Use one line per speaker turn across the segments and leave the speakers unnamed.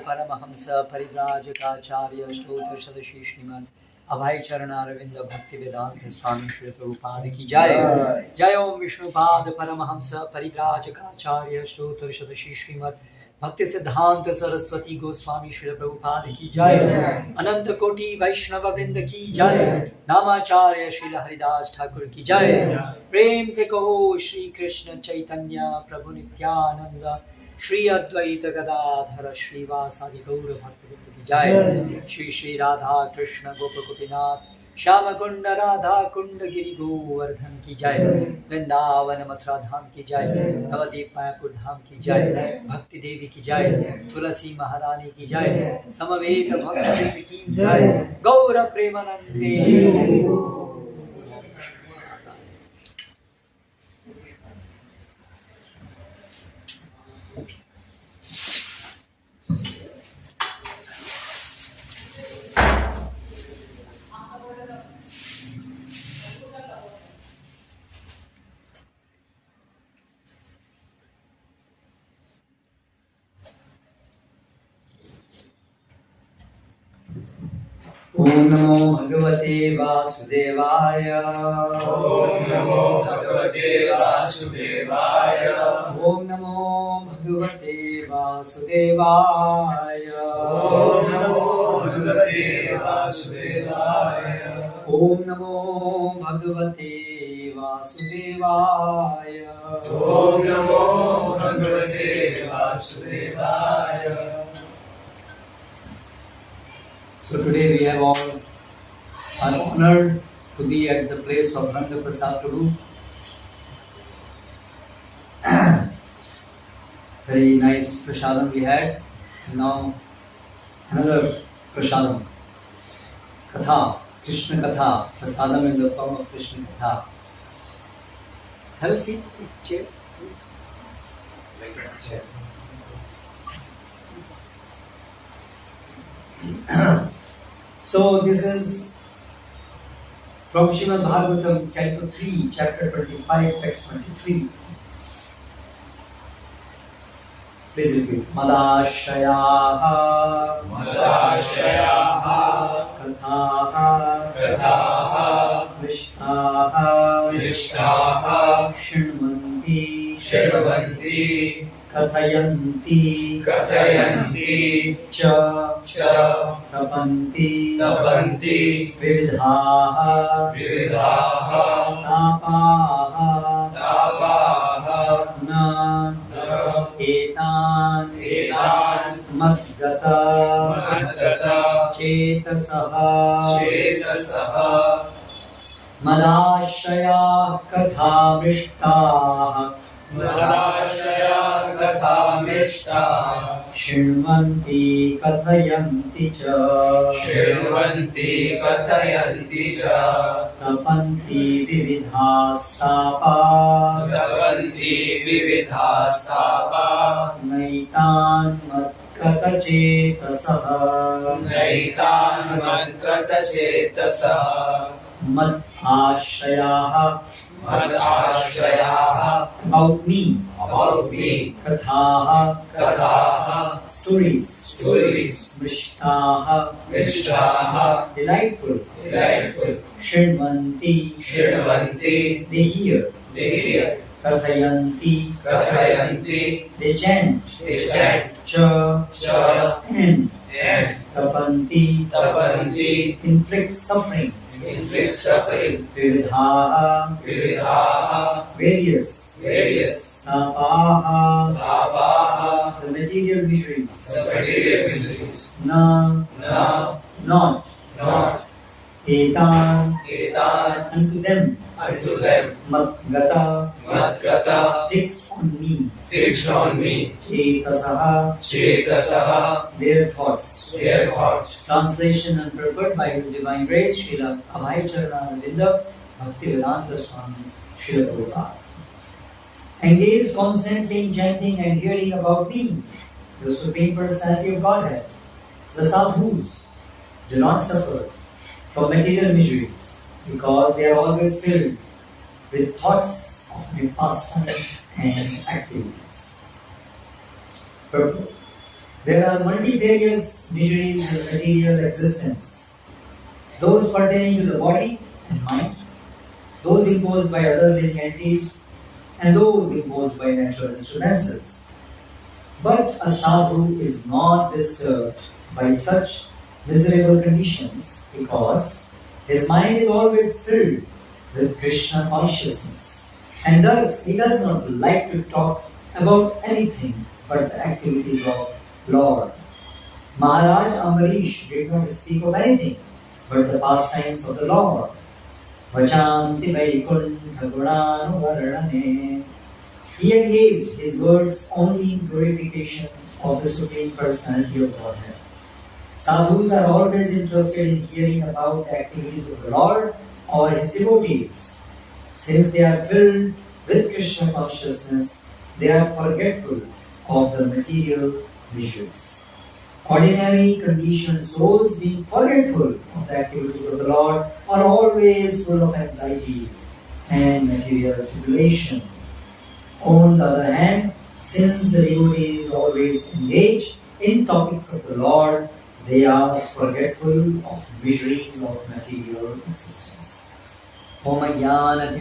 परमहंस परिव्राजकाचार्य स्तोत्र सदशी श्रीमन अभय चरणारविंद भक्ति वेदांत स्वामी श्री प्रभुपाद की जय। जय ओम विष्णुपाद परमहंस परिव्राजकाचार्य स्तोत्र सदशी श्रीमद भक्ति सिद्धांत सरस्वती गोस्वामी श्री प्रभुपाद की जय। अनंत कोटि वैष्णव वृंद की जय। नामाचार्य श्री हरिदास ठाकुर की जय। प्रेम से कहो श्री कृष्ण चैतन्य प्रभु नित्यानंद श्री अद्वैत गदाधर श्रीवासादि गौर भक्तवृंद की जय। श्री श्री राधा कृष्ण गोप गोपीनाथ श्याम कुंड राधा कुंड गिरि गोवर्धन की जय। वृंदावन मथुरा धाम की जय। नवदीप मायापुर धाम की जय। भक्ति देवी की जय। तुलसी महारानी की जय। समवेत भक्त देवी की जय। गौर प्रेमानंदे। ओम नमो भगवते वासुदेवाय।
ओम नमो भगवते वासुदेवाय।
ओम नमो भगवते वासुदेवाय।
ओम नमो भगवते वासुदेवाय।
ओम नमो भगवते वासुदेवाय।
ओम नमो भगवते वासुदेवाय।
So today we have all are honored to be at the place of Ranga Prasad Prabhu. Very nice prasadam we had. And now another prasadam. Katha, Krishna Katha, prasadam in the form of Krishna Katha. Have a seat, chair.
Like that chair.
So this is from Srimad Bhagavatam, Canto 3, Chapter 25, Text 23. Please repeat. Madashayaha Kathaha Vishtaha Shrinvanti Kathayanti Cha Tapanti Vividhaha Tapaha Na Etan Madgata Chetasaha Madashaya Katha Mishtaha Shrinvanti Kathayanti Cha Tapanti Vividhastapa Naitan Matkata Chetasaha Mad Ashrayaha about me Kathaha stories Mishtaha delightful Shrinvanti they hear Kathayanti they chant Cha and Tapanti inflict suffering Vividhaha various Tapaha,
Tapaha,
the material miseries.
the material miseries.
Na,
Na,
not. Etan,
Etan,
unto them.
unto them.
Matgata,
Matgata,
fixed on me.
fixed on me.
Chetasaha,
Chetasaha,
their thoughts.
their thoughts.
Translation and purport by His Divine Grace, Srila Abhayacharana Vinda, Bhaktivedanta Swami, Srila Prabhupada. Engage constantly in chanting and hearing about me, the Supreme Personality of Godhead. The sadhus do not suffer from material miseries because they are always filled with thoughts of my pastimes and activities. Purport. There are multifarious miseries in material existence. Those pertaining to the body and mind, those imposed by other living entities, and those imposed by natural disturbances. But a sadhu is not disturbed by such miserable conditions because his mind is always filled with Krishna consciousness, and thus he does not like to talk about anything but the activities of Lord. Maharaj Ambarish did not speak of anything but the pastimes of the Lord. Vachansi Vaikuntha Gunanu Varnane. He engaged his words only in glorification of the Supreme Personality of Godhead. Sadhus are always interested in hearing about the activities of the Lord or His devotees. Since they are filled with Krishna consciousness, they are forgetful of the material visuals. Ordinary conditioned souls, being forgetful of the activities of the Lord, are always full of anxieties and material tribulation. On the other hand, since the devotee is always engaged in topics of the Lord, they are forgetful of miseries of material existence. Om Jnana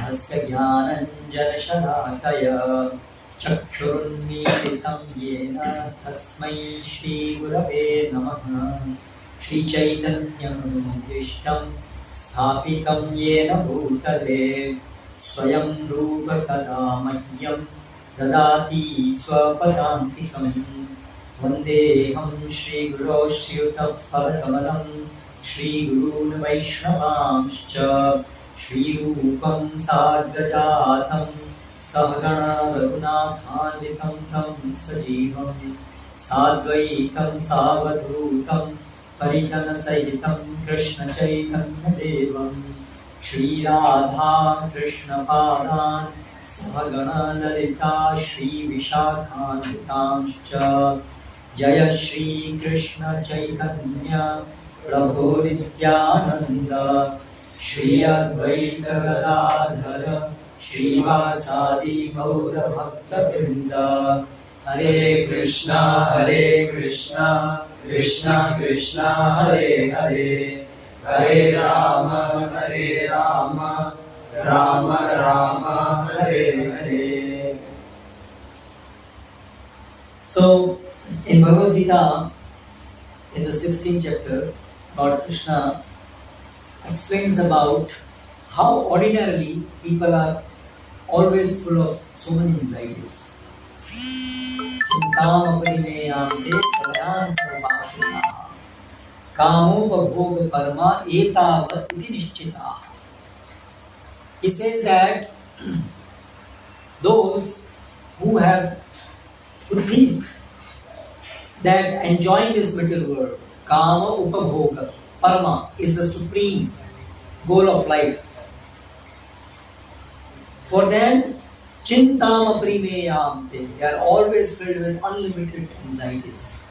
Hasya Jnananjana Shalakaya Chakshurunmilitam Yena Tasmai Shri Gurave Namaha Shri Chaitanyam Vishtam Sthapitam Yena Bhutale Swayam Rupa Kada Mahyam Dadati Swapadantikam Vandeham Shri Guru Shriyutav Padakamalam Shri Guru Vaishnavamscha Shri Rupam Sadgajatam Sahagana Raghunathanvitam Tam Sajivam Sadvaitam Savadhutam Parijana Sahitam Krishna Chaitanya Devam Shri Radha Krishna Padan Sahagana Lalita Shri Vishakhanvitamscha Jaya Shri Krishna Chaitanya Prabhu Nityananda Shri Advaita Gadadhara Shri Vasadi Gaura Bhakta Vrinda Hare Krishna Krishna Krishna Hare Hare Hare Rama Rama Rama Hare Hare. So in Bhagavad Gita, in the 16th chapter, Lord Krishna explains about how ordinarily people are always full of so many anxieties. Chintam aparimeyanti prayantam bhashitaha kamopabhoga karma etavat iti nishchitaha. He says that those who think that enjoying this material world, kama upabhoga, parma, is the supreme goal of life. For them, chintam aprimeyamte, they are always filled with unlimited anxieties.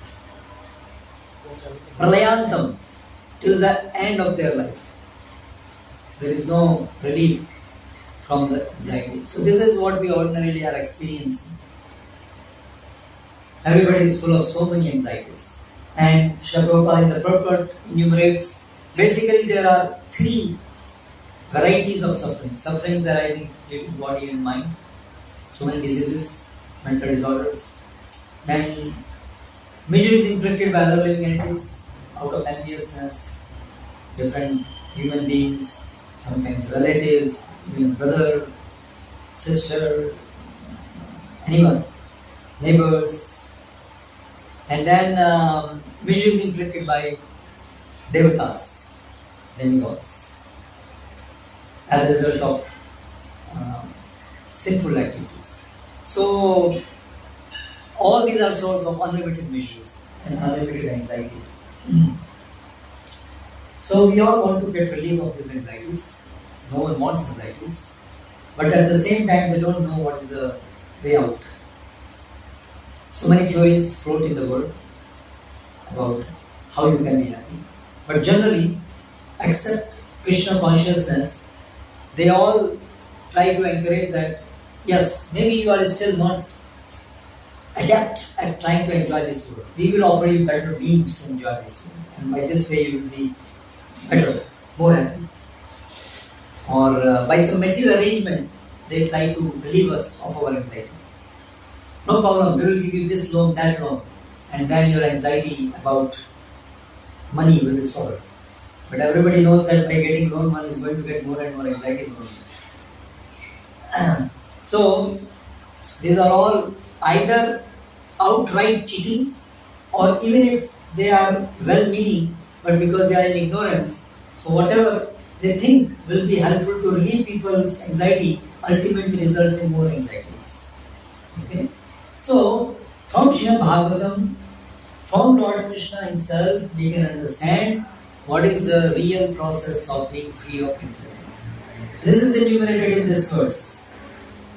Pralayantam, till the end of their life. There is no relief from the anxiety. So this is what we ordinarily are experiencing. Everybody is full of so many anxieties. And Srila Prabhupada in the purport enumerates, basically there are three varieties of suffering. Sufferings arising related to body and mind. So many diseases, mental disorders. Then miseries inflicted by other living entities out of enviousness, different human beings, sometimes relatives, even brother, sister, anyone, neighbors, and then miseries inflicted by devatas, demigods, as a result of sinful activities. So, all these are sources of unlimited miseries and unlimited anxiety. So, we all want to get relief of these anxieties. No one wants anxieties. But at the same time, they don't know what is the way out. So many theories float in the world about how you can be happy. But generally, except Krishna consciousness, they all try to encourage that, yes, maybe you are still not adept at trying to enjoy this world. We will offer you better means to enjoy this world. And by this way, you will be better, more happy. Or by some material arrangement, they try to relieve us of our anxiety. No problem, we will give you this loan, that loan, and then your anxiety about money will be solved. But everybody knows that by getting loan, one is going to get more and more anxieties. So, these are all either outright cheating, or even if they are well-meaning, but because they are in ignorance, so whatever they think will be helpful to relieve people's anxiety ultimately results in more anxieties. Okay? So, from Srimad Bhagavatam, from Lord Krishna himself, we can understand what is the real process of being free of anxieties. This is enumerated in this verse.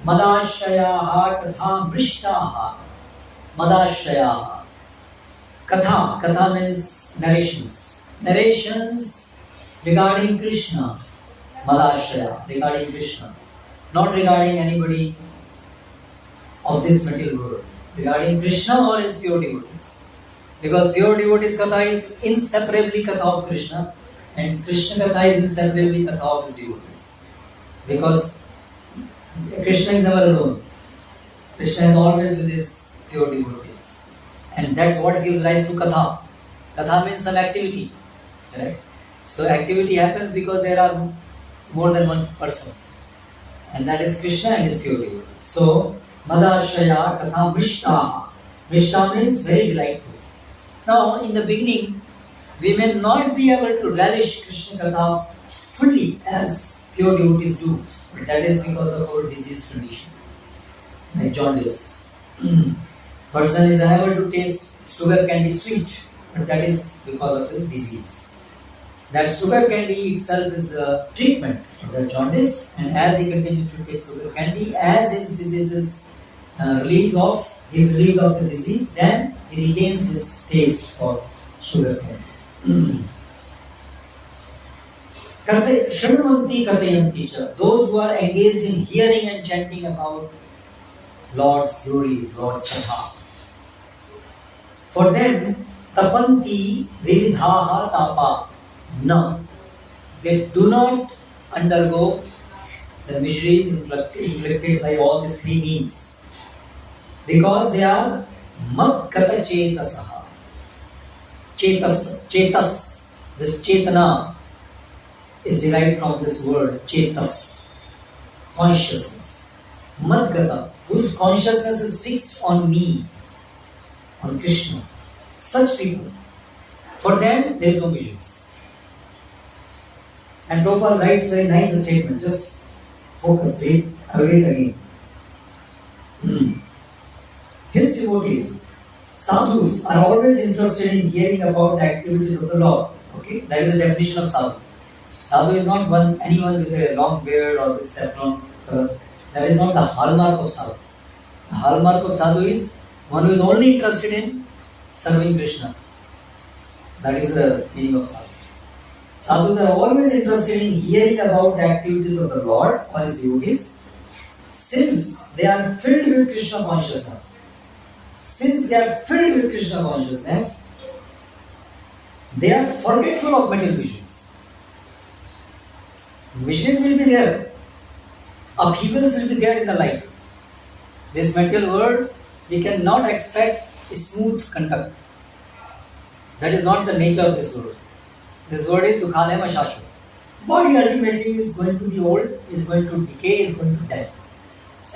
Madashayaha katha mrishtaha. Madashayaha. Katha. Katha means narrations. Narrations regarding Krishna. Madashaya. Regarding Krishna. Not regarding anybody of this material world. Regarding Krishna or his pure devotees. Because pure devotees katha is inseparably katha of Krishna, and Krishna katha is inseparably katha of his devotees. Because Krishna is never alone. Krishna is always with his pure devotees. And that's what gives rise to katha. Katha means some activity. Right? So activity happens because there are more than one person. And that is Krishna and his pure devotees. So, Madashaya katha mrishtaha. Mrishta means very delightful. Now, in the beginning, we may not be able to relish Krishna katha fully as pure devotees do. But that is because of our disease condition. Like jaundice. Person is unable to taste sugar candy sweet, but that is because of his disease. That sugar candy itself is a treatment for the jaundice, and as he continues to take sugar candy, as his disease is relieved of the disease, then he regains his taste for sugar candy. Shrumanti Katayanti cha. Those who are engaged in hearing and chanting about Lord's glories, Lord's Katha. For them, tapanti vividhaha tapa. No. They do not undergo the miseries inflicted by all these three means. Because they are mad kata chetasaha. Chetas. This chetana is derived from this word chetas, consciousness. Madgata, whose consciousness is fixed on me, on Krishna. Such people, for them there is no visions. And Prabhupada writes very nice statement, just focus, read it again. His devotees, sadhus, are always interested in hearing about the activities of the Lord. Okay, that is the definition of sadhu. Sadhu is not anyone with a long beard or with saffron color. That is not the hallmark of sadhu. The hallmark of sadhu is one who is only interested in serving Krishna. That is the meaning of sadhu. Sadhus are always interested in hearing about the activities of the Lord or his devotees, since they are filled with Krishna consciousness. Since they are filled with Krishna consciousness, they are forgetful of material visions. Visions will be there. Upheavals will be there in the life. This material world, we cannot expect a smooth conduct. That is not the nature of this world. This word is dukhanema shashvat. Body ultimately is going to be old, is going to decay, is going to die.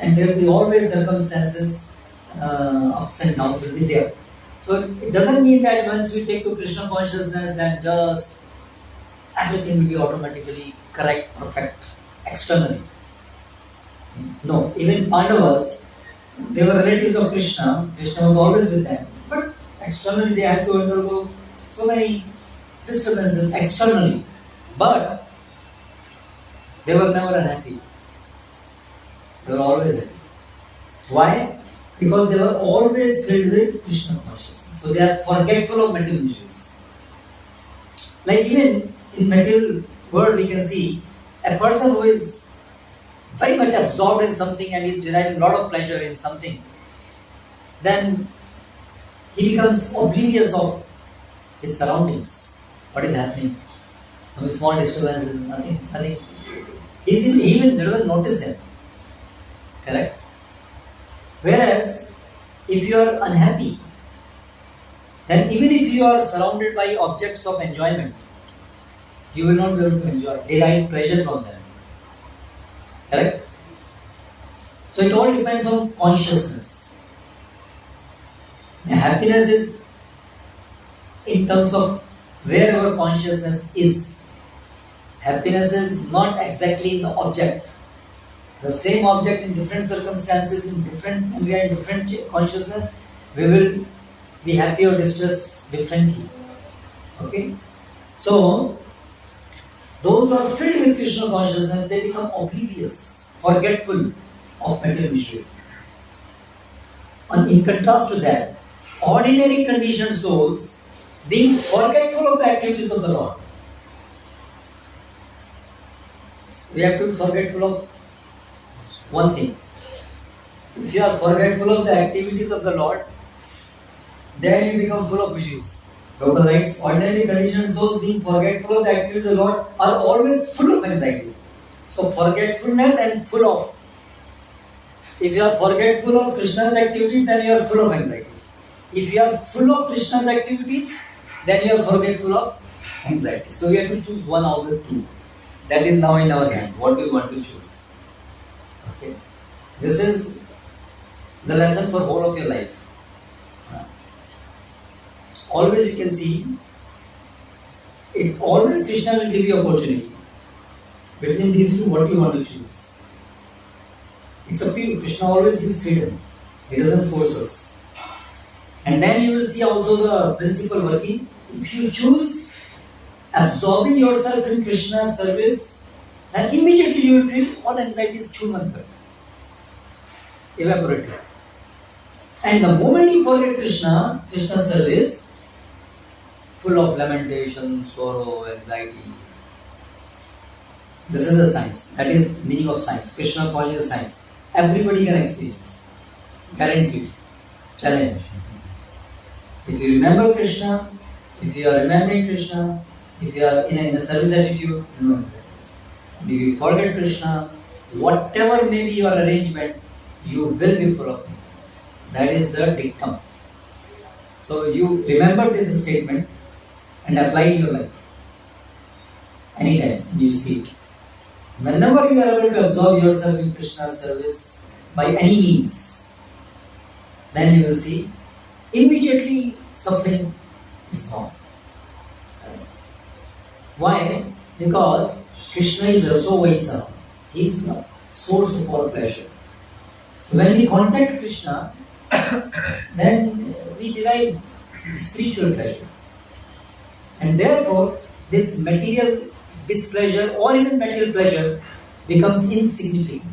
and there will be always circumstances, ups and downs will be there. So it doesn't mean that once we take to Krishna consciousness, then just everything will be automatically correct, perfect, externally. No, even Pandavas, they were relatives of Krishna. Krishna was always with them, but externally they had to undergo so many disturbances externally. But they were never unhappy. They were always happy. Why? Because they were always filled with Krishna consciousness. So they are forgetful of material issues. Like even in material world we can see a person who is very much absorbed in something and is deriving a lot of pleasure in something, then he becomes oblivious of his surroundings. What is happening? Some small disturbance, nothing. He even doesn't notice them. Correct? Whereas, if you are unhappy, then even if you are surrounded by objects of enjoyment, you will not be able to derive pleasure from them. Correct? So it all depends on consciousness. The happiness is in terms of where our consciousness is. Happiness is not exactly in the object. The same object in different circumstances, when we are in different consciousness, we will be happy or distressed differently. Okay? So, those who are filled with Krishna consciousness, they become oblivious, forgetful of material issues. And in contrast to that, ordinary conditioned souls being forgetful of the activities of the Lord. We have to be forgetful of one thing. If you are forgetful of the activities of the Lord, then you become full of issues. Prabhu writes, ordinary conditioned souls being forgetful of the activities of the Lord are always full of anxieties. So forgetfulness and full of. If you are forgetful of Krishna's activities, then you are full of anxieties. If you are full of Krishna's activities, then you are forgetful of anxiety. So we have to choose one of the two. That is now in our hand. What do you want to choose? Okay. This is the lesson for whole of your life. Always you can see, always Krishna will give you opportunity. Between these two, what do you want to choose? It's up to you. Krishna always gives freedom. He doesn't force us. And then you will see also the principle working. If you choose absorbing yourself in Krishna's service, then immediately you will feel all anxieties chumantar, evaporated. And the moment you forget Krishna's service, full of lamentation, sorrow, anxiety. This is the science. That is meaning of science. Krishna calls it science. Everybody can experience. Guaranteed. Challenge. If you remember Krishna, if you are remembering Krishna, if you are in a service attitude, no anxieties. And if you forget Krishna, whatever may be your arrangement, you will be full of anxieties. That is the dictum. So you remember this statement and apply in your life. Anytime you see it. Whenever you are able to absorb yourself in Krishna's service by any means, then you will see immediately suffering is gone. Why? Because Krishna is Raso Vaisa. He is the source of all pleasure. So when we contact Krishna, then we derive spiritual pleasure. And therefore, this material displeasure or even material pleasure becomes insignificant.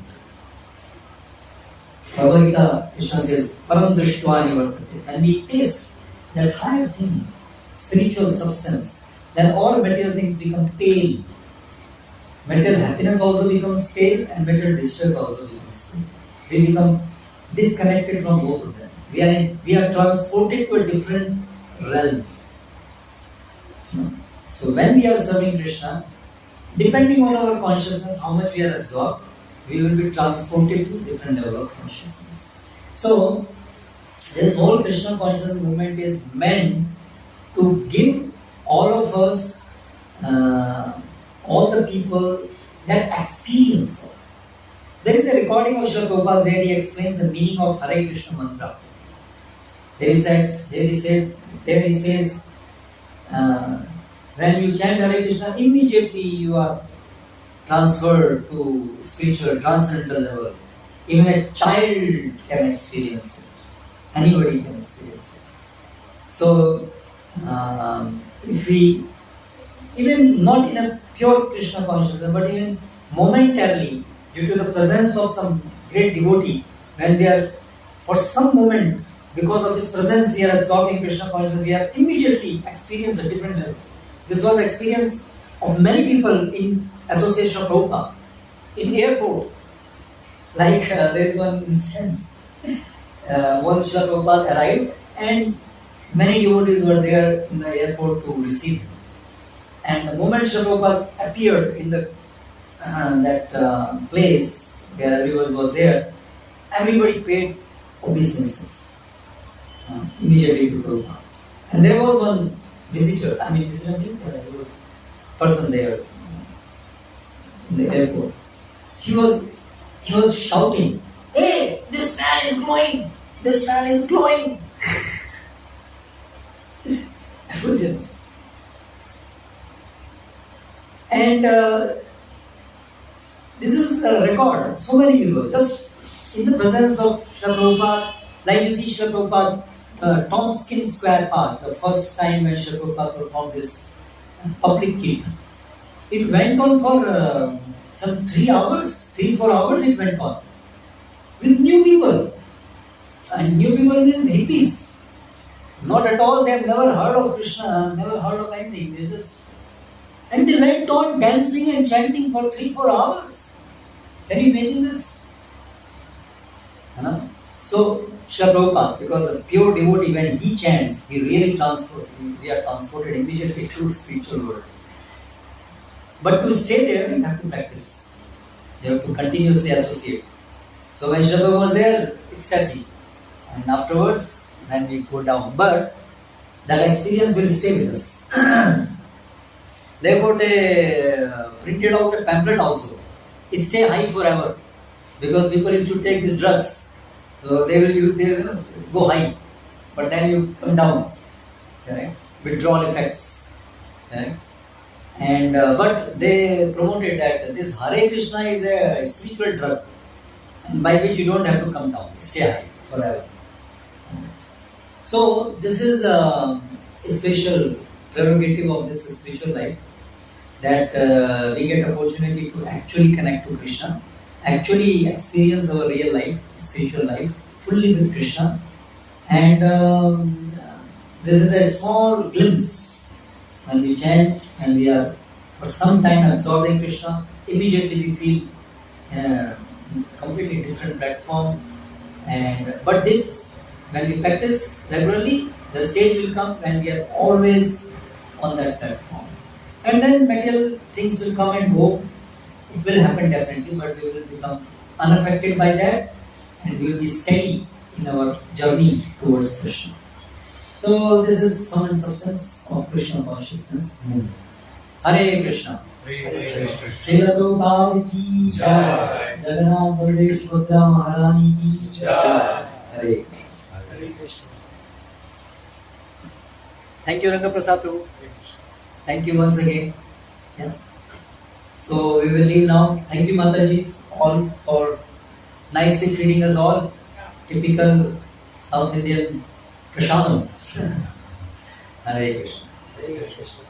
Bhagavad Gita, Krishna says, Param Drishtva Nivartate. When we taste that higher thing, spiritual substance, then all material things become pale. Material happiness also becomes pale and material distress also becomes pale. We become disconnected from both of them. We are transported to a different realm. So when we are serving Krishna, depending on our consciousness, how much we are absorbed, we will be transported to a different level of consciousness. So this whole Krishna consciousness movement is meant to give all of us, all the people, that experience of There is a recording of Srila Prabhupada where he explains the meaning of Hare Krishna mantra. There he says, when you chant Hare Krishna, immediately you are transferred to spiritual transcendental level. Even a child can experience it. Anybody can experience it. So, if we, even not in a pure Krishna consciousness, but even momentarily, due to the presence of some great devotee, when they are, for some moment, because of his presence, we are absorbing Krishna consciousness, we are immediately experience a different level. This was experience of many people in association of Prabhupada. In airport, like there is one instance, once Srila Prabhupada arrived and many devotees were there in the airport to receive him. And the moment Srila Prabhupada appeared in the that place where everyone was there, everybody paid obeisances immediately to Prabhupada. And there was one visitor, visitor means there was a person there in the airport. He was shouting, "Hey, this man is glowing! This man is glowing!" Effulgence. And this is a record. So many people, just in the presence of Srila Prabhupada, like you see Srila Prabhupada, Tompkins Square Park, the first time when Srila Prabhupada performed this public kirtan. It went on for some 3-4 hours it went on. With new people. And new people means hippies. Not at all, they have never heard of Krishna, never heard of anything. And they went on dancing and chanting for 3-4 hours. Can you imagine this? So, Srila Prabhupada, because a pure devotee, when he chants, we are transported immediately to spiritual world. But to stay there, you have to practice. You have to continuously associate. So when Srila Prabhupada was there, ecstasy. And afterwards, then we go down. But that experience will stay with us. Therefore, they printed out a pamphlet also. Stay high forever. Because people used to take these drugs. So they will go high. But then you come down. Correct? Withdrawal effects. Correct? And but they promoted that this Hare Krishna is a spiritual drug, and by which you don't have to come down, stay high forever. So this is a special prerogative of this spiritual life, that we get opportunity to actually connect to Krishna, actually experience our real life, spiritual life, fully with Krishna, and this is a small glimpse. When we chant and we are for some time absorbing Krishna, immediately we feel completely different platform. But this, when we practice regularly, the stage will come when we are always on that platform. And then material things will come and go. It will happen definitely, but we will become unaffected by that, and we will be steady in our journey towards Krishna. So this is sum and substance of Krishna consciousness. Hare Krishna. Srila Prabhupada ki jai. Jagannath Baldev Subhadra Maharani ki jai. Hare Krishna. Thank you, Ranga Prasad Prabhu. Thank you once again. Yeah. So we will leave now. Thank you, Mataji, all for nicely feeding us all. Typical South Indian Krishnam. Hare Krishna.
Hare Krishna.